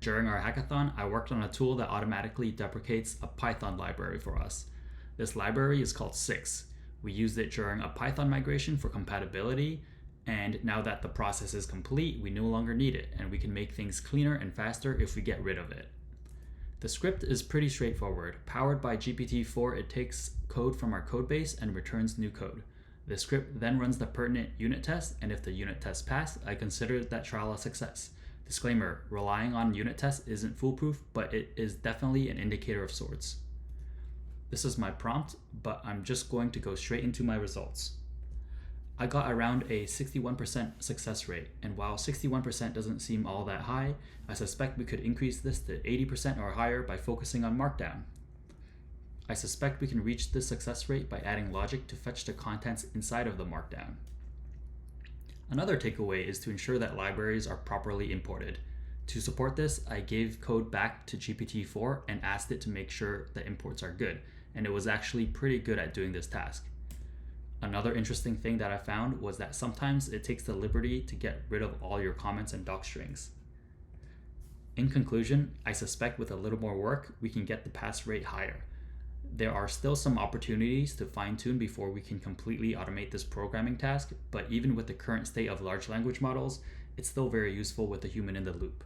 During our hackathon, I worked on a tool that automatically deprecates a Python library for us. This library is called 6. We used it during a Python migration for compatibility, and now that the process is complete, we no longer need it, and we can make things cleaner and faster if we get rid of it. The script is pretty straightforward. Powered by GPT-4, it takes code from our codebase and returns new code. The script then runs the pertinent unit test, and if the unit test passed, I consider that trial a success. Disclaimer, relying on unit tests isn't foolproof, but it is definitely an indicator of sorts. This is my prompt, but I'm just going to go straight into my results. I got around a 61% success rate, and while 61% doesn't seem all that high, I suspect we could increase this to 80% or higher by focusing on Markdown. I suspect we can reach this success rate by adding logic to fetch the contents inside of the Markdown. Another takeaway is to ensure that libraries are properly imported. To support this, I gave code back to GPT-4 and asked it to make sure the imports are good, and it was actually pretty good at doing this task. Another interesting thing that I found was that sometimes it takes the liberty to get rid of all your comments and doc strings. In conclusion, I suspect with a little more work, we can get the pass rate higher. There are still some opportunities to fine-tune before we can completely automate this programming task, but even with the current state of large language models, it's still very useful with a human in the loop.